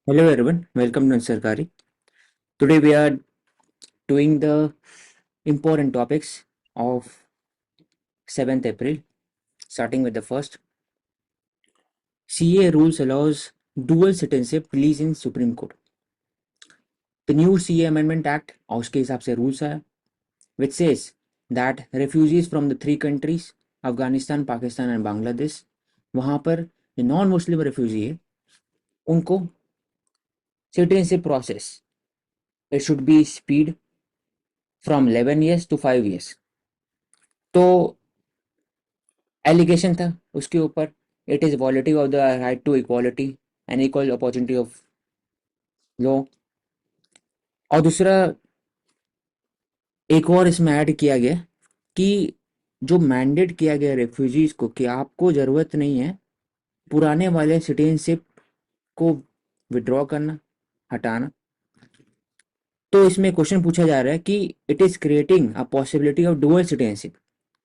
Hello everyone, welcome to Sarkari. Today we are doing the important topics of 7th April, starting with the first. CA rules allows dual citizenship release in Supreme Court. The new CA Amendment Act और उसके हिसाब से rules है which says that refugees from the three countries Afghanistan, Pakistan and Bangladesh वहाँ पर जो non Muslim refugee है उनको citizenship process it should be speed from 11 years to 5 years. तो एलिगेशन था उसके ऊपर it is violative of the right to equality and equal opportunity of law. और दूसरा एक और इसमें ऐड किया गया कि जो मैंडेट किया गया रेफ्यूजीज को कि आपको ज़रूरत नहीं है पुराने वाले सिटीजनशिप को विड्रॉ करना हटाना। तो इसमें क्वेश्चन पूछा जा रहा है कि it is creating a possibility of dual citizenship,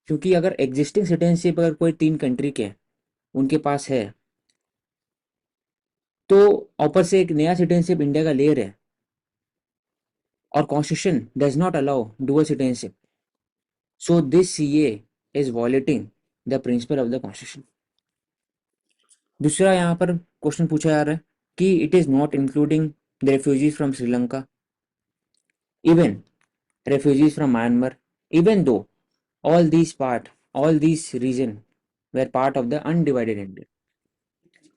क्योंकि अगर एग्जिस्टिंग सिटीजनशिप अगर कोई 3 कंट्री के उनके पास है तो ऊपर से एक नया सिटीजनशिप इंडिया का ले रहे हैं और constitution does not allow dual citizenship, so this CA is violating the principle of the constitution. दूसरा यहाँ पर क्वेश्चन पूछा जा रहा है कि it is not including the refugees from Sri Lanka, even refugees from Myanmar, even though all these reason were part of the undivided India.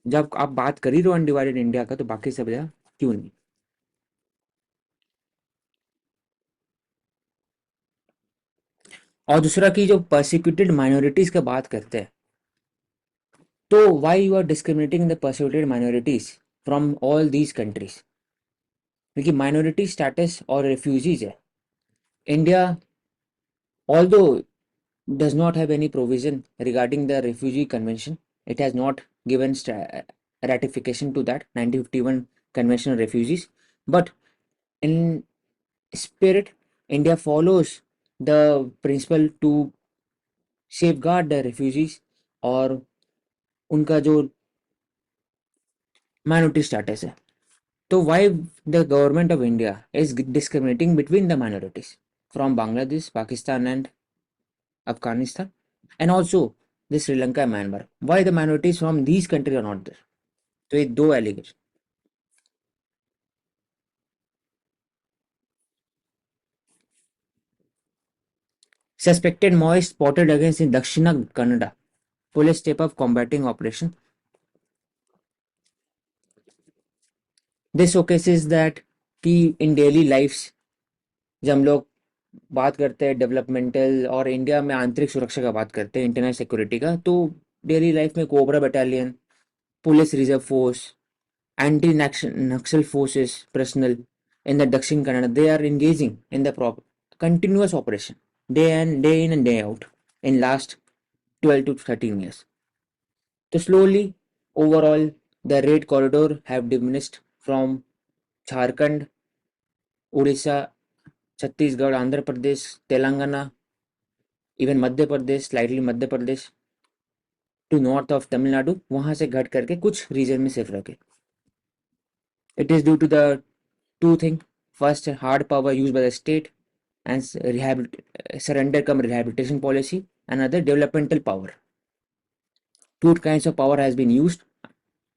जब आप बात कर ही रहे हो अनडिवाइडेड इंडिया का तो बाकी सब जगह क्यों नहीं। और दूसरा की जो परसिक्यूटेड माइनॉरिटीज का बात करते हैं तो why you are discriminating the persecuted minorities from all these countries, क्योंकि माइनॉरिटी स्टेटस और रेफ्यूजीज है India although does not have any provision regarding the refugee convention. It has not given ratification to that 1951 convention on refugees, but in spirit India follows the principle to safeguard the refugees और उनका जो minority status है। तो why the government of India is discriminating between the minorities from Bangladesh, Pakistan and Afghanistan and also the Sri Lanka and Myanmar? Why the minorities from these countries are not there? तो ये दो allegation. Suspected Maoist spotted against in Dakshina Kannada. Police step up combating operation. This showcases that कि in daily lives जब हम लोग बात करते हैं डेवलपमेंटल और इंडिया में आंतरिक सुरक्षा का बात करते हैं इंटरनल सिक्योरिटी का, तो डेली लाइफ में cobra battalion, police reserve force, anti Naxal forces personnel in the Dakshin Kannada, they are engaging in the continuous operation day in and day out in last 12 to 13 years. So slowly overall the raid corridor have diminished from Jharkhand, Odisha, Chhattisgarh, Andhra Pradesh, Telangana, even Madhya Pradesh, slightly Madhya Pradesh to north of Tamil Nadu, वहां से घट करके कुछ reason में सिर्फ रखे। It is due to the two things. First, hard power used by the state and surrender come rehabilitation policy. Another, developmental power. Two kinds of power has been used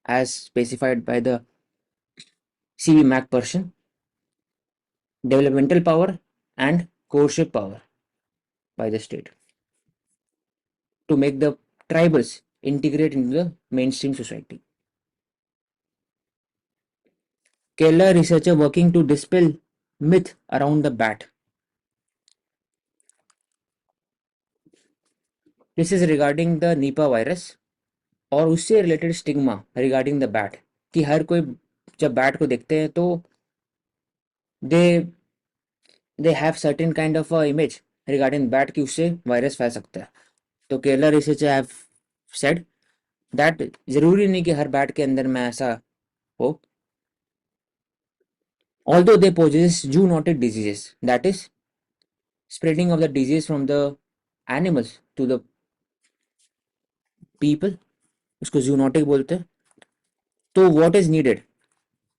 as specified by the CV Mac person: developmental power and coercive power by the state to make the tribals integrate into the mainstream society. Kerala researcher working to dispel myth around the bat. This is regarding the Nipah virus और उससे related stigma regarding the bat कि हर कोई जब bat को देखते हैं तो they they have certain kind of a image regarding bat कि उससे वायरस फैल सकता है। तो Kerala researcher have said that जरूरी नहीं कि हर बैट के अंदर में ऐसा हो, although they possess zoonotic diseases, that is spreading of the disease from the animals to the people, उसको zoonotic बोलते हैं। तो what is needed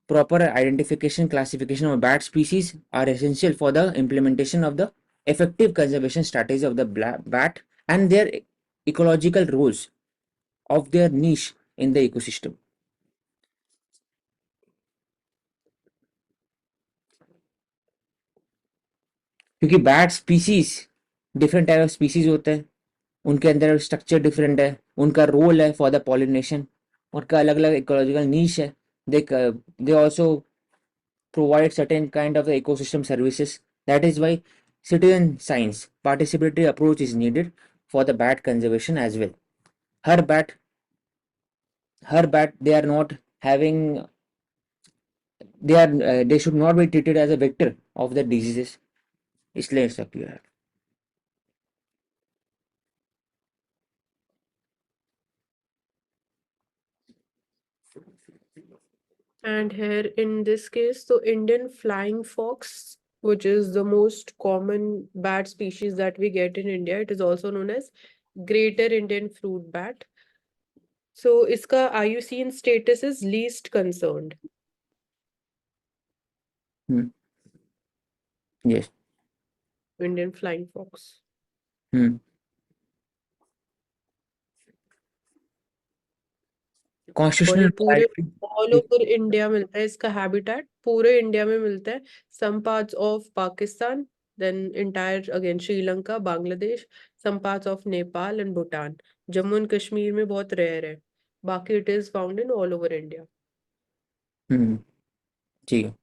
proper identification, classification of bat species are essential for the implementation of the effective conservation strategy of the bat and their ecological roles of their niche in the ecosystem. क्योंकि bat species different type of species होते हैं, उनके अंदर structure different है, उनका role है for the pollination, उनका अलग अलग इकोलॉजिकल नीश है. They also provide certain kind of the ecosystem services. That is why citizen science participatory approach is needed for the bat conservation as well. Her bat, they are not having, they should not be treated as a vector of the diseases. इसलिए ऐसा किया है. And here in this case, so Indian flying fox, which is the most common bat species that we get in India, it is also known as Greater Indian fruit bat. So iska IUCN status is least concerned. Yes. Indian flying fox. Constitutional और ये पूरे morality. All over India मिलता है इसका habitat, पूरे India में मिलता है. Some parts of Pakistan, then entire again Sri Lanka, Bangladesh, some parts of Nepal and Bhutan. Jammu and Kashmir में बहुत रेयर है, बाकी it is found in all over India. ठीक है.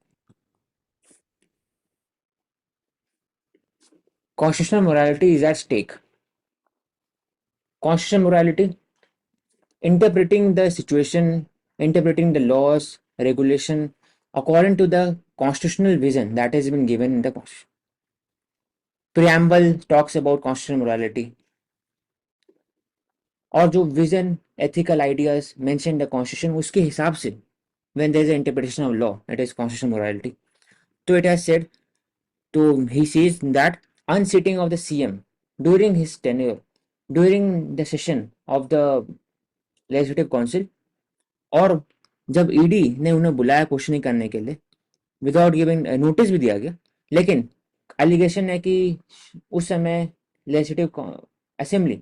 Constitutional morality is at stake. Constitutional morality, interpreting the situation, interpreting the laws, regulation according to the constitutional vision that has been given in the Constitution. Preamble talks about constitutional morality. और जो vision, ethical ideas mentioned in the Constitution, उसके हिसाब से when there is an interpretation of law, it is constitutional morality. So it has said, so he says that unseating of the CM during his tenure, during the session of the legislative council, और जब ED ने उन्हें बुलाया questioning करने के लिए without giving notice भी दिया गया, लेकिन एलिगेशन है कि उस समय लेजिस्लेटिव असेंबली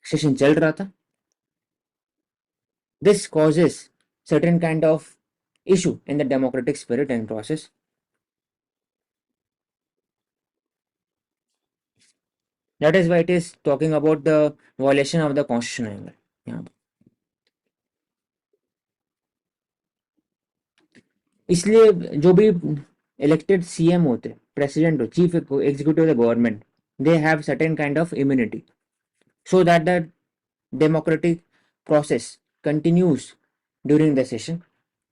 सेशन चल रहा था. This causes certain kind of issue in the democratic spirit and process. That is why it is talking about the violation of the constitution angle. यहाँ पर इसलिए जो भी इलेक्टेड सीएम होते, प्रेसिडेंट हो, chief executive of the government, they have certain kind of immunity so that the democratic process continues during the session.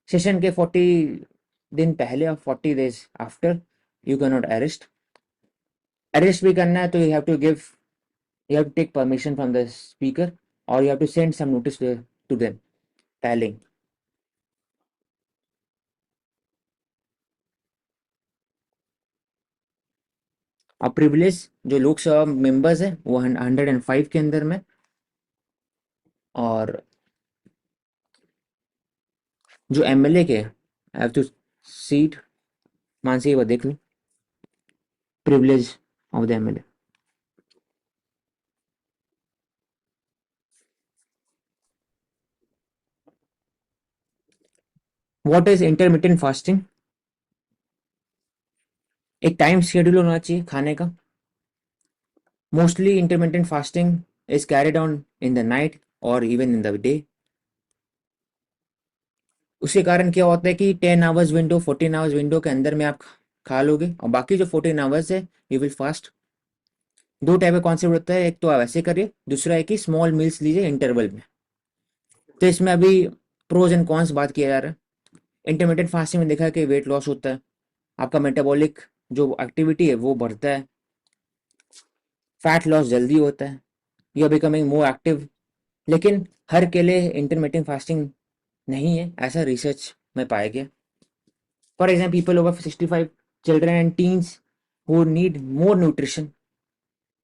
Session के 40 दिन पहले और 40 days after you can not arrest. Arrest भी करना है तो you have to take permission from the speaker और you have to send some notice to them telling. अब प्रिविलेज जो लोकसभा मेंबर्स है वो 105 के अंदर में, और जो एमएलए के हैव टू सीट, मानसी वो देख लो privilege of the MLA. What is intermittent fasting? एक टाइम शेड्यूल होना चाहिए खाने का. Mostly intermittent fasting is carried on in the night और इवन इन द डे. उसके कारण क्या होता है कि 10 आवर्स विंडो, 14 आवर्स विंडो के अंदर में आप खा लोगे और बाकी जो 14 आवर्स है यू विल फास्ट. दो टाइप का कॉन्सेप्ट होता है, एक तो आप ऐसे करिए, दूसरा है कि स्मॉल मील्स लीजिए इंटरवल में. तो इसमें अभी प्रोज एंड कॉन्स बात किया जा रहा है. इंटरमीडिएट फास्टिंग में देखा है कि वेट लॉस होता है, आपका मेटाबॉलिक जो एक्टिविटी है वो बढ़ता है, फैट लॉस जल्दी होता है, you are becoming more active. लेकिन हर के लिए इंटरमीडिएट फास्टिंग नहीं है, ऐसा रिसर्च में पाया गया. For example people over 65, children and teens who need more nutrition,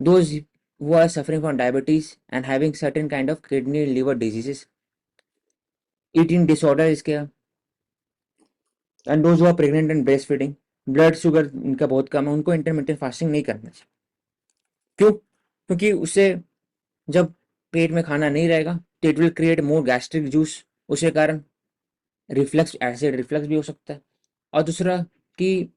those who are suffering from diabetes and having certain kind of kidney liver diseases, eating disorder is क्या, and those who are pregnant and breast feeding, blood sugar इनका बहुत कम है, उनको intermittent fasting नहीं करना चाहिए। क्यों? क्योंकि उससे जब पेट में खाना नहीं रहेगा तो it will create more gastric juice, उसके कारण रिफ्लक्स, एसिड रिफ्लक्स भी हो सकता है। और दूसरा कि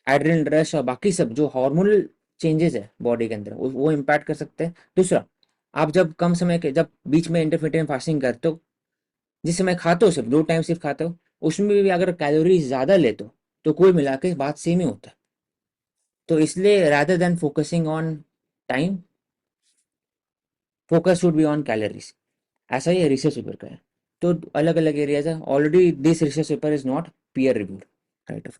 एड्रेनल रश और बाकी सब जो हार्मोनल चेंजेस है बॉडी के अंदर वो इम्पैक्ट कर सकते हैं। दूसरा, आप जब कम समय के, जब बीच में इंटरमिटेंट फास्टिंग करते हो, जिस समय खाते हो सिर्फ 2 टाइम सिर्फ खाते हो, उसमें भी अगर कैलोरीज ज़्यादा लेते हो तो कुल मिला के बात सेम ही होता है। तो इसलिए rather than focusing on time, focus should be on calories. ऐसा ही रिसर्च पेपर का है। तो अलग अलग एरियाज है। Already this research paper is not peer reviewed, right of.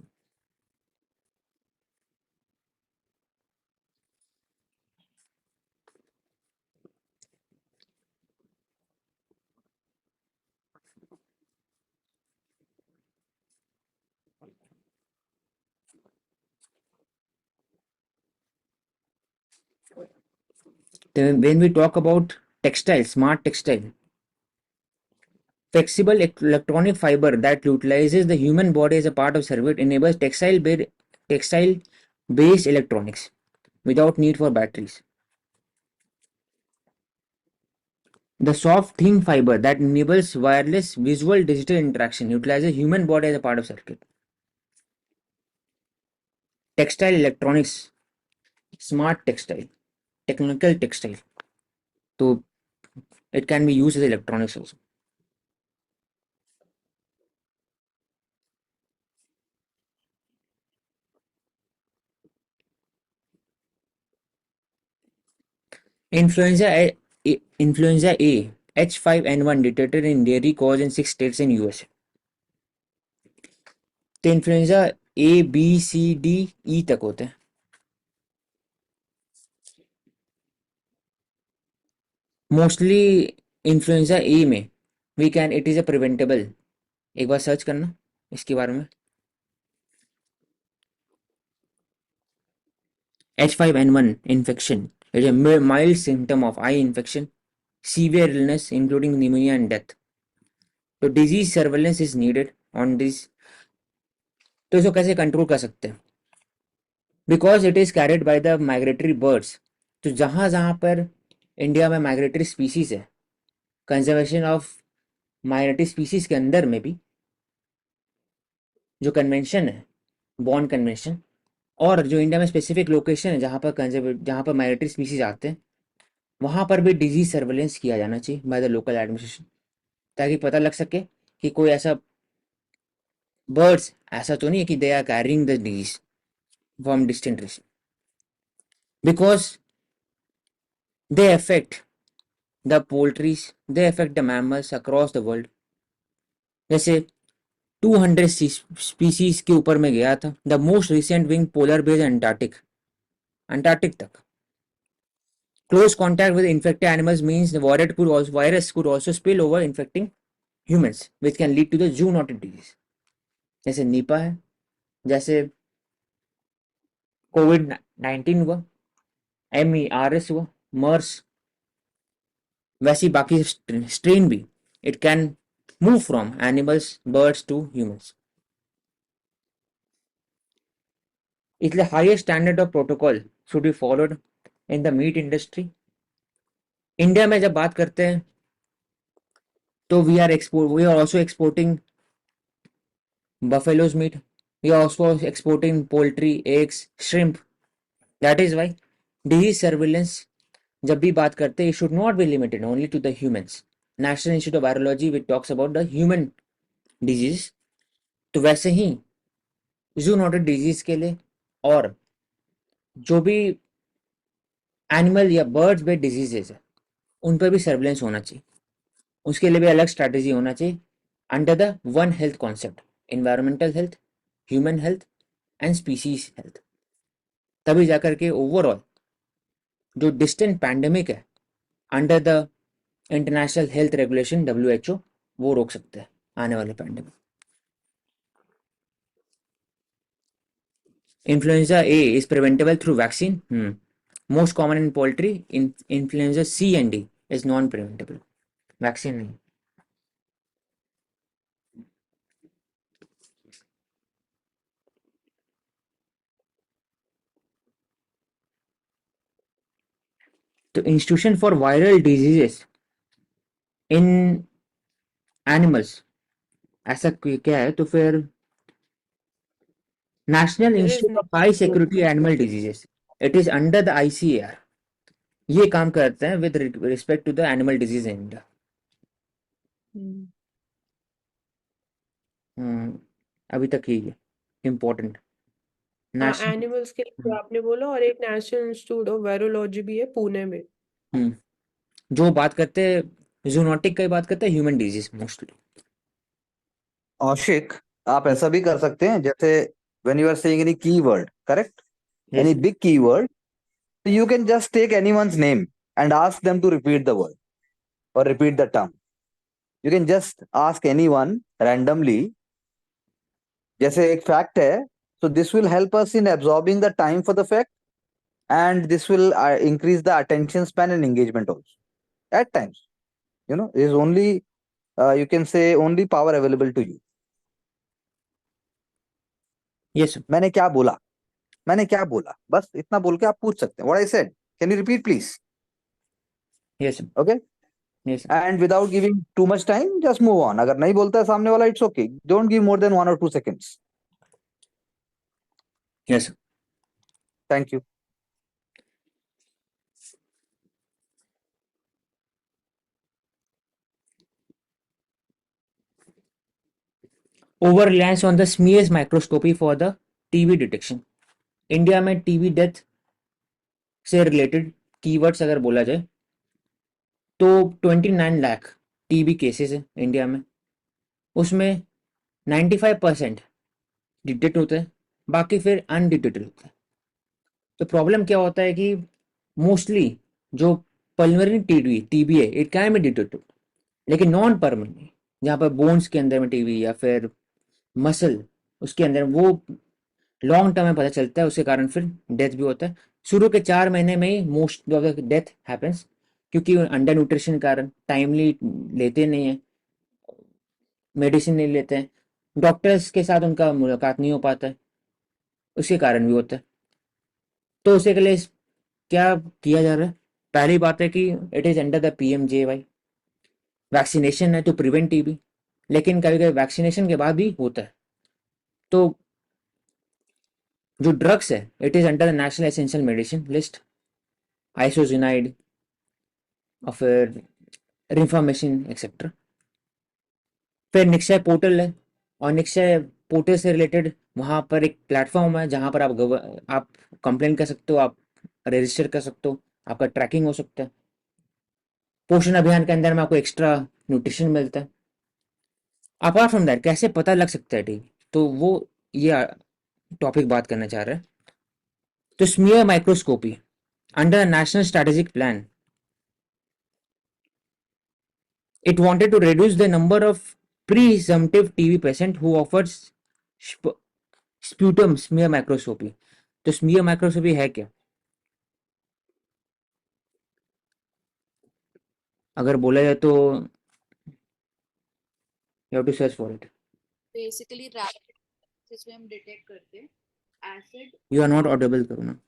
Then when we talk about textile, smart textile, flexible electronic fiber that utilizes the human body as a part of circuit enables textile based electronics without need for batteries. The soft thin fiber that enables wireless visual digital interaction utilizes human body as a part of circuit. Textile electronics, smart textile, technical textile. So it can be used as electronics also. Influenza A, Influenza A H5N1 detected in dairy cows in 6 states in US. तो influenza A B C D E तक होते हैं। Mostly influenza A में we can, it is a preventable. एक बार search करना इसके बारे में। H5N1 infection is a mild symptom of eye infection, severe illness including pneumonia and death. तो disease surveillance is needed on this. तो इसको कैसे कंट्रोल कर सकते हैं? Because it is carried by the migratory birds. तो जहाँ जहाँ पर इंडिया में माइग्रेटरी स्पीसीज है, कंजर्वेशन ऑफ माइग्रेटरी स्पीसीज के अंदर में भी जो कन्वेंशन है, बॉर्न कन्वेंशन, और जो इंडिया में स्पेसिफिक लोकेशन है जहाँ पर माइग्रेटरी स्पीसीज आते हैं, वहाँ पर भी डिजीज सर्वेलेंस किया जाना चाहिए बाय द लोकल एडमिनिस्ट्रेशन, ताकि पता लग सके कि कोई ऐसा बर्ड्स ऐसा तो नहीं है कि they are carrying the disease from distant region, because they affect the poultries, they affect the mammals across the world. जैसे 200 स्पीसीज के ऊपर में गया था। The most recent wing polar base Antarctic, Antarctic तक। Close contact with infected animals means the virus could also spill over, infecting humans, which can lead to the zoonotic disease. जैसे Nipah है, जैसे COVID-19 हुआ, MERS हुआ, मर्स, वैसी बाकी strain भी it can move from animals, birds to humans. इसलिए highest standard of protocol should be followed in the meat industry. India में जब बात करते हैं तो we are also exporting buffalo's meat. We are also exporting poultry, eggs, shrimp. That is why disease surveillance जब भी बात करते हैं, it should not be limited only to the humans. National Institute of Virology which talks about the human disease. तो वैसे ही zoonotic disease के लिए और जो भी एनिमल या बर्ड्स बेस्ड डिजीजेज है उन पर भी सर्वेलेंस होना चाहिए। उसके लिए भी अलग स्ट्रैटेजी होना चाहिए under the one health concept, environmental health, human health and species health. तभी जाकर के ओवरऑल जो डिस्टेंट पैंडेमिक है under the international health regulation WHO, वो रोक सकते हैं आने वाले pandemic. Influenza A is preventable through vaccine. Most common in poultry. Influenza C and D is non preventable, vaccine नहीं। तो institution for viral diseases in animals, ऐसा क्या है? तो फिर national There is institute no. Of high security animal diseases, it is under the ICAR. ये काम करते हैं with respect to the animal disease in India. Hmm. अभी तक यही है इम्पोर्टेंट। हाँ, नेशनल। एनिमल्स के लिए जो आपने बोला, और एक नेशनल इंस्टीट्यूट ऑफ वायरोलॉजी भी है पुणे में। जो बात करते हैं जूनोटिक का ही बात करते हैं, ह्यूमन डिजीज मोस्टली। औशिक, आप ऐसा भी कर सकते हैं जैसे when you are saying any keyword, correct? Yes Any big keyword, you can just take anyone's name and ask them to repeat the word or repeat the term. You can just ask anyone randomly. जैसे एक fact है, so this will help us in absorbing the time for the fact, and this will increase the attention span and engagement also. At times, is only you can say only power available to you. Yes मैंने क्या बोला बस इतना बोल के आप पूछ सकते हैं what I said, can you repeat please? Yes okay, yes and without giving too much time just move on. अगर नहीं बोलता है सामने वाला, it's okay, don't give more than 1 or 2 seconds। Yes. Thank you. Over reliance on the smears microscopy for the TB detection. India में TB death से related keywords अगर बोला जाए तो 29 लाख टीबी केसेस है इंडिया में। उसमें 95% डिटेक्ट होते हैं, बाकी फिर अनडिटेक्टेड होते हैं। तो प्रॉब्लम क्या होता है कि मोस्टली जो पल्मोनरी टीबी टीबी है इट कैन बी डिटेक्टेड, लेकिन नॉन परमानेंट जहाँ पर बोन्स के अंदर में टीबी या फिर मसल उसके अंदर वो लॉन्ग टर्म में पता चलता है, उसके कारण फिर डेथ भी होता है। शुरू के 4 महीने में ही most of the death happens, क्योंकि अंडर न्यूट्रिशन के कारण टाइमली लेते नहीं है, मेडिसिन नहीं लेते हैं, डॉक्टर्स के साथ उनका मुलाकात नहीं हो पाता है, उसके कारण भी होता है। तो उसे के लिए क्या किया जा रहा है? पहली बात है कि it is under the PMJY, vaccination है टू प्रिवेंट टीबी, लेकिन कभी कभी वैक्सीनेशन के बाद भी होता है। तो जो ड्रग्स है it is under the national essential medicine list, isoniazid और फिर रिफॉर्मेशन एक्सेट्रा। फिर निक्षय पोर्टल है, और निक्षय पोर्टल से रिलेटेड वहाँ पर एक प्लेटफॉर्म है जहाँ पर आप कंप्लेन कर सकते हो, आप रजिस्टर कर सकते हो, आपका ट्रैकिंग हो सकता है। पोषण अभियान के अंदर में आपको एक्स्ट्रा न्यूट्रिशन मिलता है। अपार्ट फ्रॉम दैट कैसे पता लग सकता है टीबी, तो वो ये टॉपिक बात करना चाह रहे हैं। तो smear microscopy under national strategic plan, it wanted to reduce the number of presumptive TB patient who offers sputum smear microscopy। तो स्मीयर माइक्रोस्कोपी है क्या? अगर बोला जाए तो you have to search for it. Basically rapid जिसमें हम detect करते हैं acid. You are not audible, करो ना।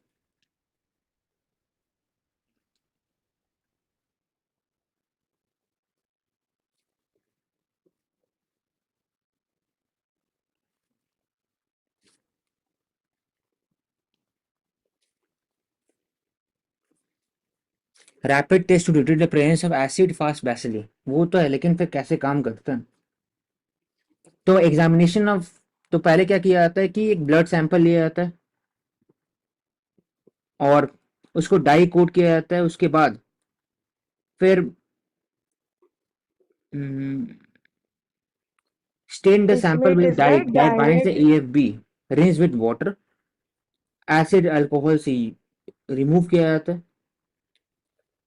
Rapid test to detect the presence of acid fast bacilli, वो तो है, लेकिन फिर कैसे काम करता है? तो एग्जामिनेशन ऑफ, तो पहले क्या किया जाता है कि एक ब्लड सैंपल लिया जाता है और उसको डाई कोड किया जाता है। उसके बाद फिर stain the इसमें sample it with is dye right that binds the direct. AFB, rinse with water, acid alcohol से remove किया जाता है।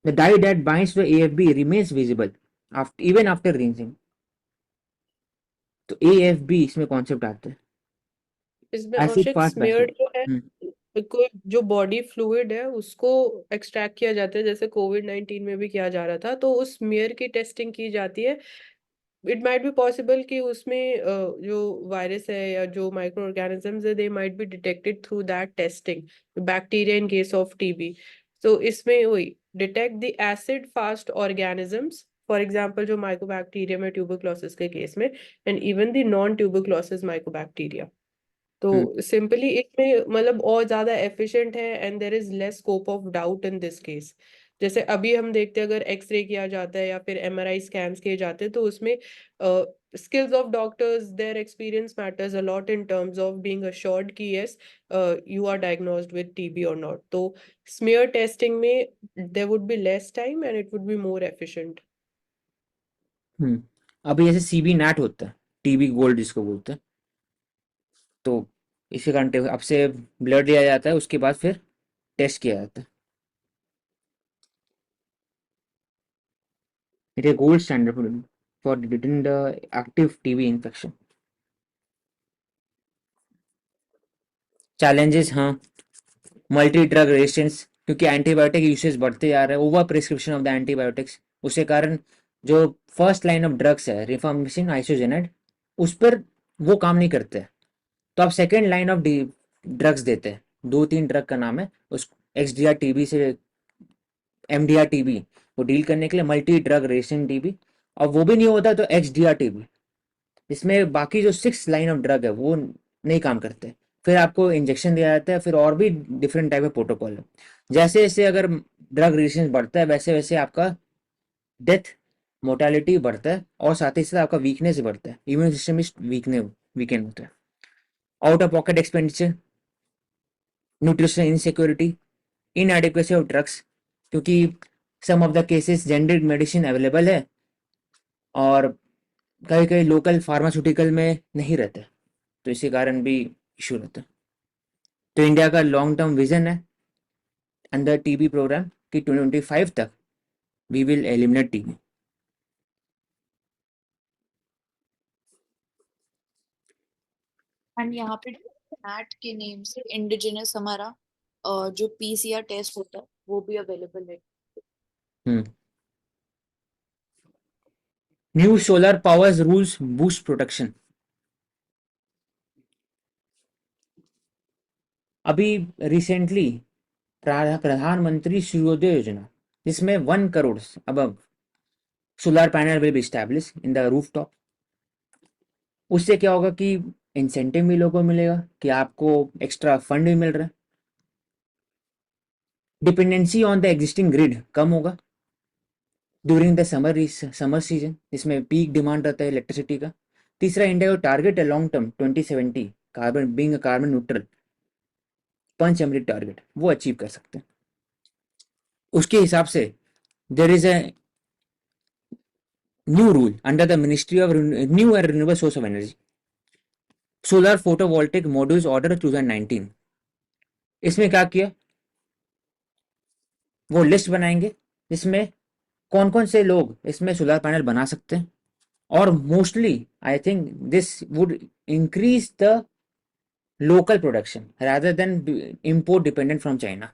The dye that binds to AFB remains visible after, even after rinsing। तो AFB इसमें concept आता है, इसमें acid औषक fast स्मेयर्ड जो है, बैसिल। कोई जो बॉडी फ्लूइड है उसको एक्सट्रैक्ट किया जाता है, जैसे कोविड-19 में भी किया जा रहा था, तो उस स्मीयर की टेस्टिंग की जाती है। इट माइट बी पॉसिबल कि उसमें जो वायरस है या जो माइक्रो ऑर्गेनिजम्स है, they might be detected through that testing, bacteria in case of TB. तो इसमें वही detect the acid-fast organisms, for example, जो mycobacterium है tuberculosis के केस में, and even the non-tuberculosis mycobacteria. तो सिंपली इसमें मतलब और ज्यादा एफिशिएंट है and there is less scope of doubt in this case. जैसे अभी हम देखते हैं अगर एक्सरे किया जाता है या फिर एमआरआई स्कैन्स किए जाते हैं तो उसमें skills of doctors, their experience matters a lot in terms of being assured कि yes you are diagnosed with TB or not। तो smear testing में there would be less time and it would be more efficient। अभी जैसे CB NAT होता है, TB gold जिसको बोलते हैं, तो इसी कारण आपसे ब्लड लिया जाता है, उसके बाद फिर टेस्ट किया जाता है। It is gold standard for detecting the active TB infection. Challenges, हाँ, मल्टी ड्रग रेजिस्टेंस, क्योंकि एंटीबायोटिक यूसेज बढ़ते जा रहा है, over prescription of the antibiotics, उसके कारण जो फर्स्ट लाइन ऑफ ड्रग्स है रिफाम्पिसिन, आइसोजेनेट, उस पर वो काम नहीं करते, तो आप सेकेंड लाइन ऑफ ड्रग्स देते हैं। 2-3 ड्रग का नाम है, उस एक्सडीआर टीबी से एमडीआर टीबी वो डील करने के लिए मल्टी ड्रग रेजिस्टेंट टीबी, और वो भी नहीं होता तो एक्सडीआर टीबी, इसमें बाकी जो 6 लाइन ऑफ ड्रग है वो नहीं काम करते, फिर आपको इंजेक्शन दिया जाता है, फिर और भी डिफरेंट टाइप ऑफ प्रोटोकॉल है। जैसे जैसे अगर ड्रग रेजिस्टेंस बढ़ता है वैसे वैसे आपका डेथ मोर्टेलिटी बढ़ता है, और साथ ही साथ आपका वीकनेस बढ़ता है, इम्यून सिस्टम इज वीकेंड होता है। Out of pocket expenditure, nutrition insecurity, inadequacy of drugs, क्योंकि some of the cases generic medicine available है और कई कई लोकल फार्मास्यूटिकल में नहीं रहते, तो इसी कारण भी इशू रहता है। तो इंडिया का लॉन्ग टर्म विजन है अंडर टीबी प्रोग्राम कि 2025 तक we will eliminate TB. And यहाँ पे नैट के नेम से इंडिजिनस हमारा जो पीसीआर टेस्ट होता है वो भी अवेलेबल है। New solar powers rules boost protection. अभी रिसेंटली प्रधानमंत्री सूर्योदय योजना, जिसमें 1 करोड़ अब solar panel will be establish in the roof top. उससे क्या होगा कि इंसेंटिव भी लोगों को मिलेगा कि आपको एक्स्ट्रा फंड भी मिल रहा है, dependency on the existing grid कम होगा ड्यूरिंग द समर सीजन, जिसमें पीक डिमांड रहता है इलेक्ट्रिसिटी का। तीसरा, इंडिया का टारगेट है long term 2070 carbon being carbon neutral, Panchamrit target, वो अचीव कर सकते हैं। उसके हिसाब से there is a new rule under the ministry of new and renewable source of energy, solar photovoltaic modules order 2019। इसमें क्या किया, वो लिस्ट बनाएंगे जिसमें कौन कौन से लोग इसमें सोलर पैनल बना सकते हैं, और mostly I think this would increase the local production rather than import dependent from China,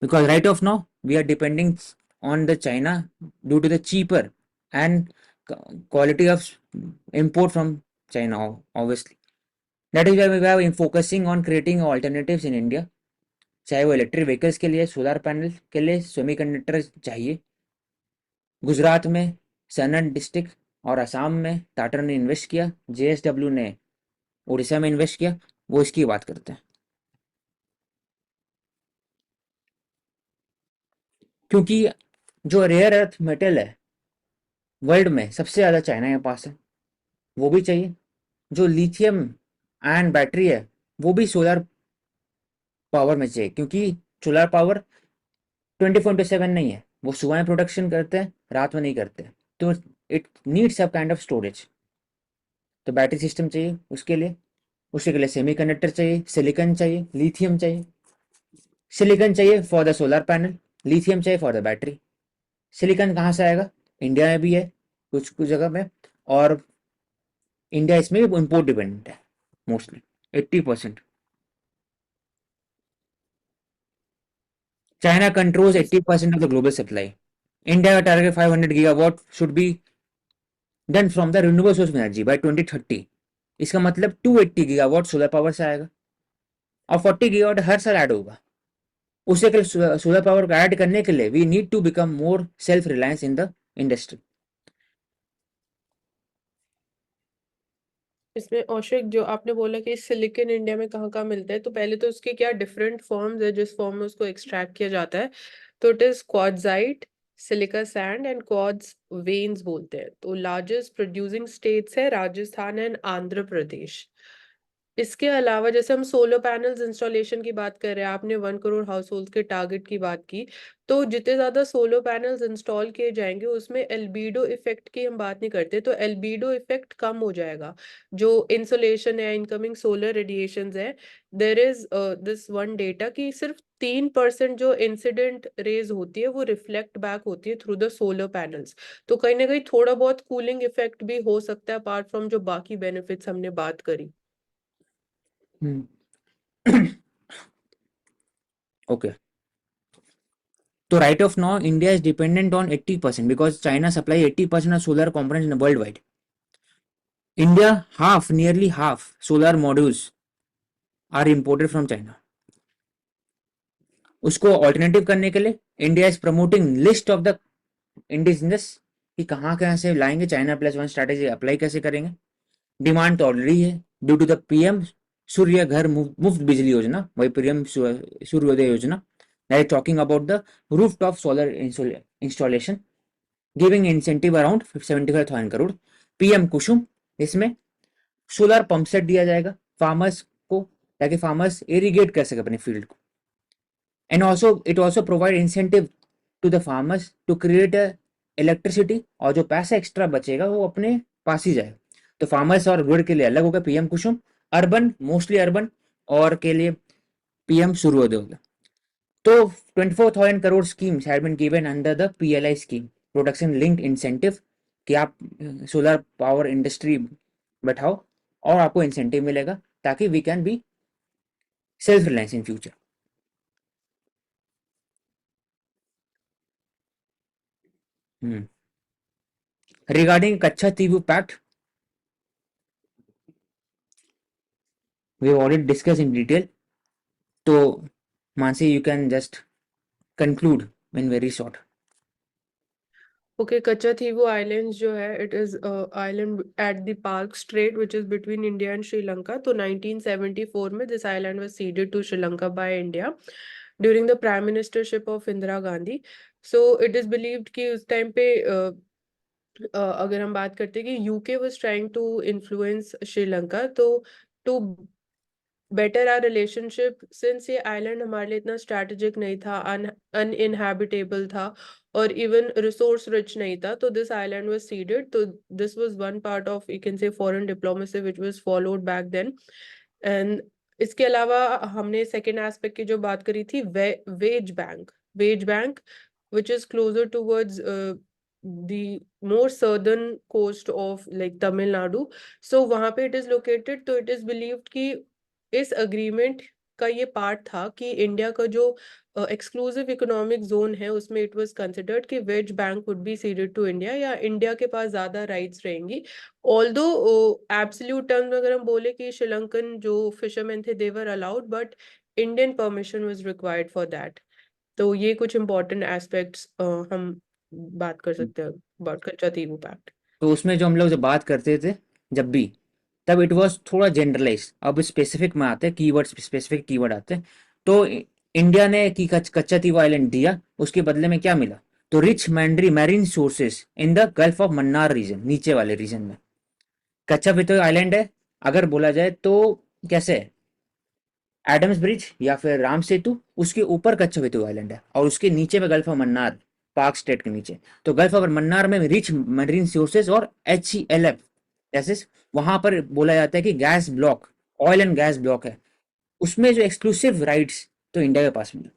because right of now we are depending on the China due to the cheaper and quality of import from China, obviously. That is why we are focusing on creating alternatives in India, चाहे वो electric vehicles के लिए, solar panel के लिए semiconductor चाहिए। गुजरात में सनन district और असम में टाटा ने इन्वेस्ट किया, जेएसडब्ल्यू ने उड़ीसा में इन्वेस्ट किया, वो इसकी बात करते हैं। क्योंकि जो रेयर अर्थ मेटल है वर्ल्ड में सबसे ज़्यादा चाइना के पास है, वो भी चाहिए। जो लिथियम आयन बैटरी है वो भी सोलर पावर में चाहिए, क्योंकि सोलर पावर 24/7 नहीं है, वो सुबह में प्रोडक्शन करते हैं, रात में नहीं करते, तो इट नीड्स सब काइंड ऑफ स्टोरेज। तो बैटरी सिस्टम चाहिए उसके लिए, उसके लिए सेमीकंडक्टर चाहिए, सिलिकॉन चाहिए, लिथियम चाहिए। सिलिकॉन चाहिए for the solar panel, lithium चाहिए फॉर द बैटरी। सिलिकॉन कहाँ से आएगा, इंडिया में भी है कुछ कुछ जगह में, और इंडिया इसमें इम्पोर्ट डिपेंडेंट है mostly 80%। China controls 80% of the global supply. India का target 500 gigawatt should be done from the renewable source of energy by 2030। इसका मतलब 280 गीगावाट सोलर पावर से आएगा, और 40 गीगावाट हर साल ऐड होगा। उसे के सोलर पावर को ऐड करने के लिए we need to become more self reliance in the industry. इसमें औशिक जो आपने बोला कि सिलिकॉन इंडिया में कहाँ कहाँ मिलता है, तो पहले तो उसके क्या डिफरेंट फॉर्म्स है जिस फॉर्म में उसको एक्सट्रैक्ट किया जाता है। तो it is quartzite, silica sand and quartz veins बोलते हैं। तो लार्जेस्ट प्रोड्यूसिंग स्टेट्स है राजस्थान एंड आंध्र प्रदेश। इसके अलावा जैसे हम सोलर पैनल्स इंस्टॉलेशन की बात कर रहे हैं, आपने 1 करोड़ हाउस होल्ड के टारगेट की बात की, तो जितने ज्यादा सोलर पैनल्स इंस्टॉल किए जाएंगे उसमें एल्बीडो इफेक्ट की हम बात नहीं करते, तो एल्बीडो इफेक्ट कम हो जाएगा। जो इंसोलेशन है, इनकमिंग सोलर रेडिएशंस है, there is this one data कि सिर्फ 3% जो इंसिडेंट रेज होती है वो रिफ्लेक्ट बैक होती है थ्रू द सोलर पैनल्स। तो कहीं ना कहीं थोड़ा बहुत कूलिंग इफेक्ट भी हो सकता है अपार्ट फ्रॉम जो बाकी बेनिफिट्स हमने बात करी। ओके, तो right of now India is dependent on 80% because China supply 80% of solar components in the worldwide. India nearly half solar modules are imported from China. उसको ऑल्टरनेटिव करने के लिए India is promoting list of the indigenous कि कहाँ से लाएंगे, China+1 strategy apply कैसे करेंगे। डिमांड तो ऑलरेडी है due to the PM Surya Ghar Muft Bijli Yojana, वही PM Suryoday Yojana that is talking about the rooftop solar installation giving incentive around 75,000 crore. PM Kusum, इसमें सोलर पंप सेट दिया जाएगा फार्मर्स को ताकि फार्मर्स इरिगेट कर सके अपने फील्ड को। And also it also provide incentive to the farmers to create electricity, और जो पैसा एक्स्ट्रा बचेगा वो अपने पास ही जाएगा। तो फार्मर्स और गुड के लिए अलग होगा पीएम कुसुम, अर्बन मोस्टली अर्बन और के लिए पीएम सूर्योदय होगा। तो 24,000 crore schemes had been given under the PLI scheme, production linked incentive, कि आप सोलर पावर इंडस्ट्री बैठाओ और आपको इंसेंटिव मिलेगा ताकि we can be self reliance in future. Regarding Kachchatheevu pact we already discuss in detail, तो Mansi you can just conclude in very short. Okay, Kachativu Islands जो है, it is a island at the Park Strait which is between India and Sri Lanka. तो 1974 में this island was ceded to Sri Lanka by India during the prime ministership of Indira Gandhi. So it is believed कि उस time पे अगर हम बात करते हैं कि UK was trying to influence Sri Lanka, तो to better our relationship, since ये island हमारे लिए इतना strategic नहीं था, uninhabitable था और even resource rich नहीं था, तो this island was ceded. तो this was one part of, you can say, foreign diplomacy which was followed back then. And इसके अलावा हमने second aspect की जो बात करी थी, wage bank which is closer towards the more southern coast of like Tamil Nadu. So वहाँ पे it is located, तो it is believed कि इस अग्रीमेंट का ये पार्ट था कि इंडिया का जो एक्सक्लूसिव इकोनॉमिक जोन है उसमें इट वाज कंसिडर्ड कि Wadge Bank would be ceded to India, या इंडिया के पास ज्यादा राइट्स रहेंगी। ऑल्दो एब्सोल्यूट टर्म में अगर हम बोले कि श्रीलंकन जो फिशरमैन थे they were allowed, but Indian permission was required for that. तो ये कुछ इंपॉर्टेंट एस्पेक्ट्स हम बात कर सकते हैं अबाउट कच्चा-तीवू पैक्ट। तो उसमें जो हम लोग जब बात करते थे जब भी, तब इट वाज थोड़ा जनरलाइज, अब स्पेसिफिक में आते हैं कीवर्ड, स्पेसिफिक कीवर्ड आते हैं। तो इंडिया ने की कच्चा तीवू आइलैंड दिया, उसके बदले में क्या मिला, तो rich marine sources in the Gulf of Mannar region, नीचे वाले रीजन में कच्चा तीवू आइलैंड है। अगर बोला जाए तो कैसे है, एडम्स ब्रिज या फिर राम सेतु, उसके ऊपर कच्चा तीवू आइलैंड है और उसके नीचे में gulf of Mannar, park state के नीचे। तो गल्फ ऑफ मन्नार में रिच मरीन सोर्सेस और HCLF जैसे वहां पर बोला जाता है कि gas block, oil and gas block है, उसमें जो एक्सक्लूसिव राइट्स तो इंडिया के पास मिले।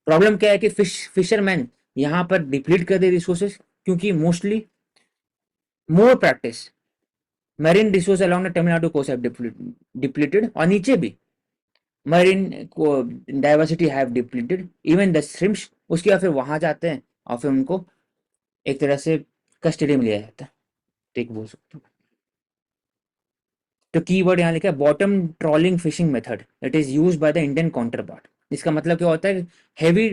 प्रॉब्लम क्या है कि फिशरमैन यहाँ पर डिप्लीट कर दे रिसोर्सेज, क्योंकि mostly more practice marine resource along the Tamil Nadu coast have depleted, और नीचे भी मरीन को diversity have depleted, even the shrimps उसके बाद फिर वहां जाते हैं और फिर उनको एक तरह से कस्टडी में लिया जाता है, ठीक बोल सकते हो। तो कीवर्ड यहाँ लिखा है bottom trawling fishing method, it is used by the Indian counterpart. इसका मतलब क्या होता है, हैवी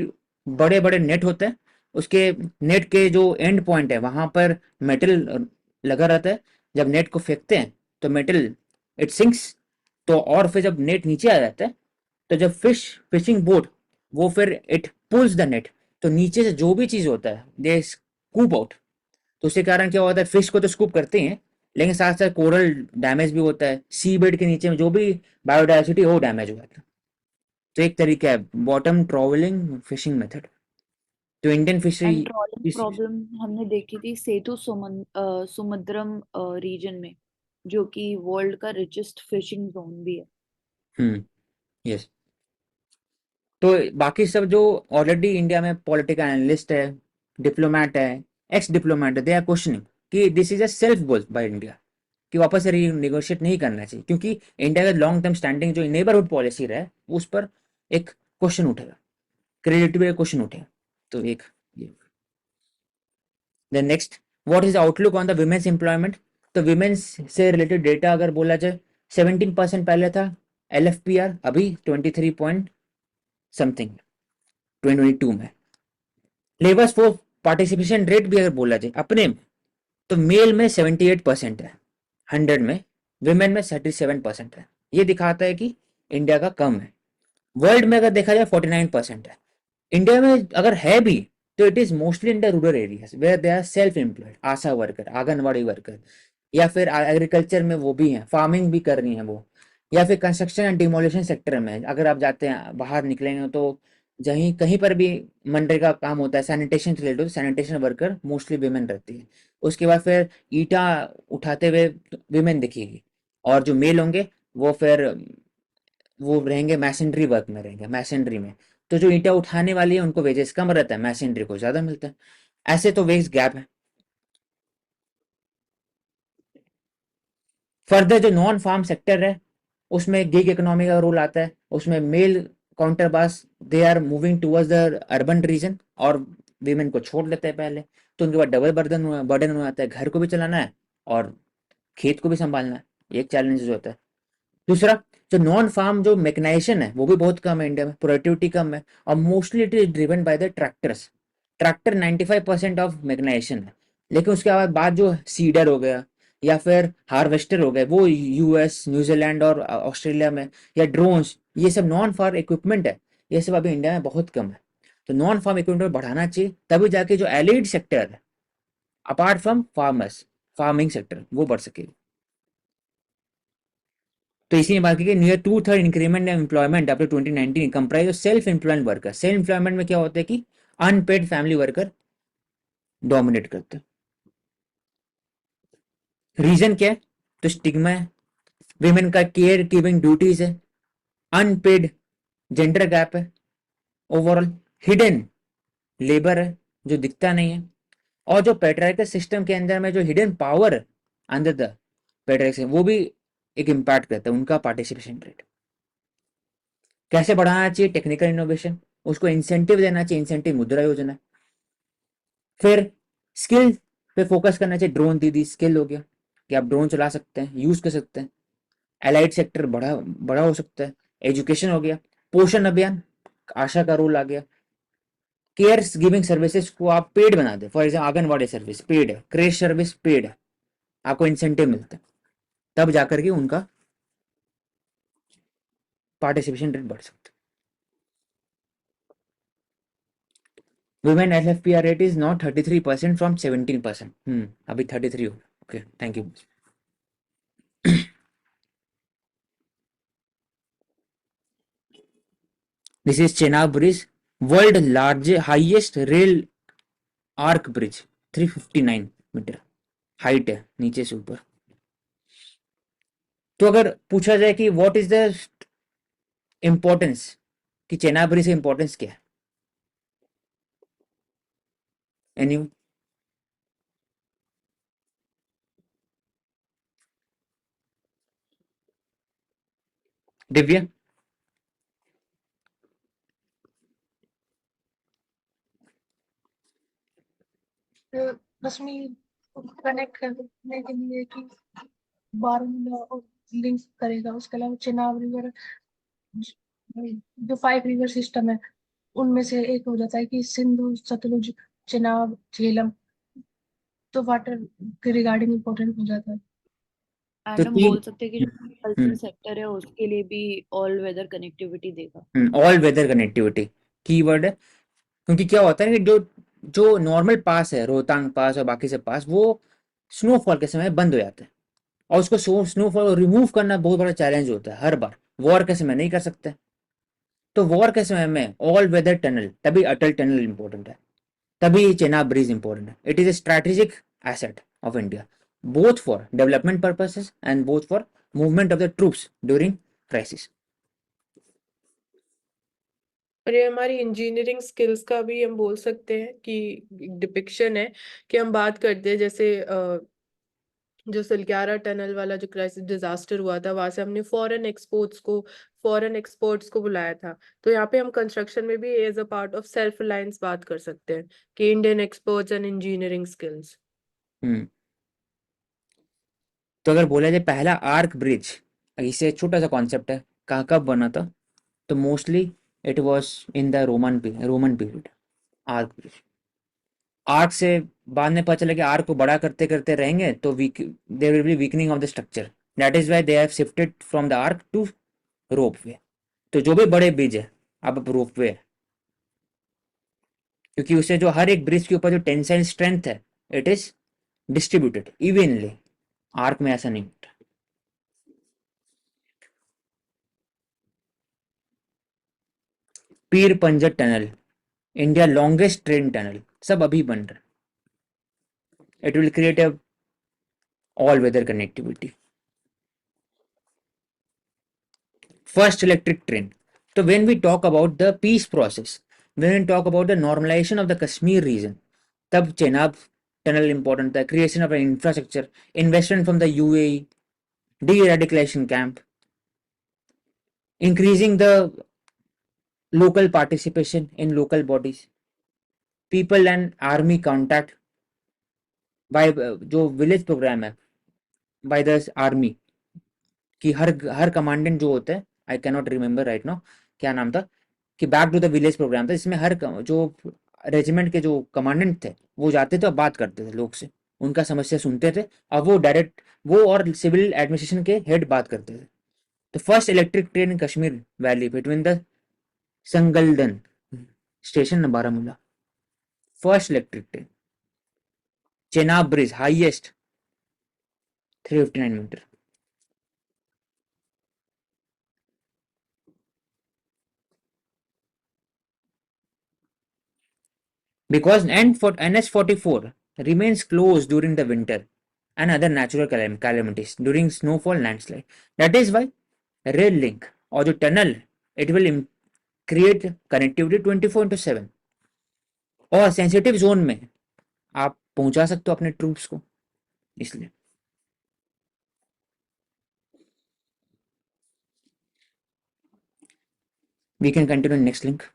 बड़े बड़े नेट होते हैं, उसके नेट के जो एंड पॉइंट है वहां पर मेटल लगा रहता है। जब नेट को फेंकते हैं तो मेटल इट सिंक्स, तो और फिर जब नेट नीचे आ जाता है तो जब फिशिंग बोट वो फिर इट पुल्स द नेट, तो नीचे से जो भी चीज होता है दे स्कूप आउट। तो उसके कारण क्या होता है, फिश को तो स्कूप करते ही हैं, लेकिन साथ साथ कोरल डैमेज भी होता है, सी बेड के नीचे में जो भी बायोडाइवर्सिटी है वो डैमेज हो जाता है। तो एक तरीका है बॉटम ट्रॉवलिंग फिशिंग मेथड। तो Indian fishery and trawling problem हमने देखी थी समुद्रम रीजन में, जो कि वर्ल्ड का रिचेस्ट फिशिंग जोन भी है। यस। तो बाकी सब जो ऑलरेडी इंडिया में पॉलिटिकल एनालिस्ट है, डिप्लोमेट है, एक्स डिप्लोमेट है, दे आर क्वेश्चनिंग कि this is a self goal by India, कि वापस से रीनेगोशिएट नहीं करना चाहिए, क्योंकि इंडिया का लॉन्ग टर्म स्टैंडिंग जो नेबरहुड पॉलिसी रहा है उस पर एक क्वेश्चन उठेगा, क्रेडिबिलिटी का क्वेश्चन उठेगा। तो एक then next, what is outlook on the women's employment. तो विमेंस से रिलेटेड डेटा अगर बोला जाए, 17% पहले था LFPR, अभी 23 पॉइंट समथिंग 2022 में। लेबर फोर्स पार्टिसिपेशन रेट भी अगर बोला जाए अपने में, तो मेल में 78% है 100 में, विमेन में 37% है। ये दिखाता है कि इंडिया का कम है। वर्ल्ड में अगर देखा जाए 49% है। इंडिया में अगर है भी तो it is mostly in the rural areas where they are self employed, ASHA worker, anganwadi worker, या फिर एग्रीकल्चर में वो भी हैं, फार्मिंग भी कर रही हैं वो, या फिर कंस्ट्रक्शन एंड डिमोलिशन सेक्टर में अगर आप जाते हैं बाहर निकलेंगे तो जहीं कहीं पर भी मनरेगा का काम होता है, सैनिटेशन रिलेटेड, तो सैनिटेशन वर्कर मोस्टली विमेन रहती है। उसके बाद फिर ईटा उठाते हुए विमेन दिखेगी, और जो मेल होंगे वो फिर वो रहेंगे मैसेंड्री वर्क में, रहेंगे मैसेंड्री में। तो जो ईंटा उठाने वाली है उनको वेजेस कम रहता है, मैसेंड्री को ज्यादा मिलता है। ऐसे तो वेज गैप है। फर्दर जो नॉन फार्म सेक्टर है उसमें गिग इकोनॉमी का रोल आता है, उसमें male counterparts they are moving towards the urban region, और वीमेन को छोड़ लेते हैं पहले, तो उनके बाद डबल बर्डन हो जाता है, घर को भी चलाना है और खेत को भी संभालना है, एक चैलेंज होता है। दूसरा, जो नॉन फार्म जो मैकेनाइजेशन है वो भी बहुत कम है इंडिया में, प्रोडक्टिविटी कम है, और mostly it is driven by the tractors. Tractor 95% of mechanisation है। लेकिन उसके बाद जो सीडर हो गया या फिर हार्वेस्टर हो गए वो US न्यूजीलैंड और ऑस्ट्रेलिया में, या ड्रोन्स, ये सब नॉन फार्म इक्विपमेंट है, ये सब अभी इंडिया में बहुत कम है। तो नॉन फार्म इक्विपमेंट बढ़ाना चाहिए, तभी जाके जो एलिड सेक्टर है apart from farmers, farming sector, वो बढ़ सकेगी। तो इसी में बात की near 2/3 increment in employment up to 2019 comprise of self employed worker. Self employment में क्या होता है कि अनपेड फैमिली वर्कर डोमिनेट करते हैं। रीजन क्या है, तो स्टिग्मा है, विमेन का केयर गिविंग ड्यूटीज है, अनपेड जेंडर गैप है, ओवरऑल हिडन लेबर है जो दिखता नहीं है, और जो पेट्रियार्कल सिस्टम के अंदर में जो hidden power under the patriarchy वो भी एक इम्पैक्ट करता है उनका पार्टिसिपेशन रेट। कैसे बढ़ाना चाहिए, टेक्निकल इनोवेशन, उसको इंसेंटिव देना चाहिए, इंसेंटिव मुद्रा योजना। फिर स्किल पे फोकस करना चाहिए, ड्रोन दीदी स्किल हो गया कि आप ड्रोन चला सकते हैं, यूज कर सकते हैं, एलाइड सेक्टर बड़ा बड़ा हो सकता है, एजुकेशन हो गया, पोषण अभियान, आशा का रोल आ गया, केयर गिविंग सर्विसेज को आप पेड बना दें, for example anganwadi service paid है, क्रेश सर्विस पेड है, आपको इंसेंटिव मिलता है, तब जाकर के उनका पार्टिसिपेशन रेट बढ़ सकता है। Women LFPR rate is now 33% from 17%. अभी 33 हो। Okay, thank you. This is Chenab Bridge, world largest highest rail arc bridge, 359 metre height है नीचे से ऊपर। तो अगर पूछा जाए कि व्हाट इज द इम्पोर्टेंस, कि चेनाब ब्रिज का इम्पोर्टेंस क्या है, एनी दिव्या? कश्मीर को कनेक्ट करने के लिए कि बारामूला और लिंक करेगा। उसके अलावा चेनाब रिवर जो 5 रिवर सिस्टम है उनमें से एक हो जाता है कि सिंधु, सतलुज, चेनाब, झेलम, तो वाटर के रिगार्डिंग इम्पोर्टेंट हो जाता है। तो एंड हम तीन बोल सकते हैं कि जो एग्रीकल्चर सेक्टर है उसके लिए भी ऑल वेदर कनेक्टिविटी देगा। ऑल वेदर कनेक्टिविटी कीवर्ड है, क्योंकि क्या होता है कि जो जो नॉर्मल पास है, रोहतांग पास और बाकी सब पास, वो स्नोफॉल के समय बंद हो जाते हैं, और उसको स्नोफॉल रिमूव करना बहुत बड़ा चैलेंज होता है हर बार, वॉर के समय नहीं कर सकते। तो वॉर के समय में ऑल वेदर टनल, तभी अटल टनल इंपॉर्टेंट है, तभी चेनाब ब्रिज इंपॉर्टेंट है। It is a strategic asset of India, both for development purposes and both for movement of the troops during crisis. और ये हमारी इंजीनियरिंग स्किल्स का भी हम बोल सकते हैं कि डिपिक्शन है, कि हम बात करते हैं जैसे जो सलग्यारा टनल वाला जो क्राइसिस डिजास्टर हुआ था, वहां से हमने फॉरेन एक्सपोर्ट्स को बुलाया था। तो यहाँ पे हम कंस्ट्रक्शन में भी as a part of self reliance बात कर सकते हैं कि Indian experts and engineering skills. हम्म तो अगर बोला जाए पहला आर्क ब्रिज, इसे छोटा सा कॉन्सेप्ट है, कहाँ कब बना था, तो mostly it was in the Roman period. Arch bridge, arc से बाद में पता चला कि आर्क को बड़ा करते करते रहेंगे तो weak, there will be weakening of the structure, that is why they have shifted from the arc to ropeway. तो जो भी बड़े ब्रिज है अब रोपवे है, क्योंकि उससे जो हर एक ब्रिज के ऊपर जो टेंसाइल स्ट्रेंथ है, it is distributed evenly. Arch में ऐसा नहीं होता। Pir Panjal tunnel, India longest train tunnel, सब अभी बन रहा है। It will create a all weather connectivity. First electric train. So when we talk about the peace process, when we talk about the normalization of the Kashmir region, तब Chenab tunnel important था, creation of infrastructure, investment from the UAE, de-radicalization camp, increasing the local participation in local bodies, people and army contact by जो village program है by the army, कि हर commandant जो होता है, I can not remember right now क्या नाम था, कि back to the village program था, इसमें जो रेजिमेंट के जो कमांडेंट थे वो जाते थे और बात करते थे लोग से, उनका समस्या सुनते थे, और वो डायरेक्ट वो और सिविल एडमिनिस्ट्रेशन के हेड बात करते थे। तो first electric train in Kashmir valley between the Sangaldan station Baramulla, first electric train. Chenab bridge highest 359 metre. Because NH44 remains closed during the winter and other natural calamities during snowfall landslide. That is why rail link or the tunnel, it will create connectivity 24/7, और sensitive zone में आप पहुंचा सकते हो अपने troops को, इसलिए। We can continue next link.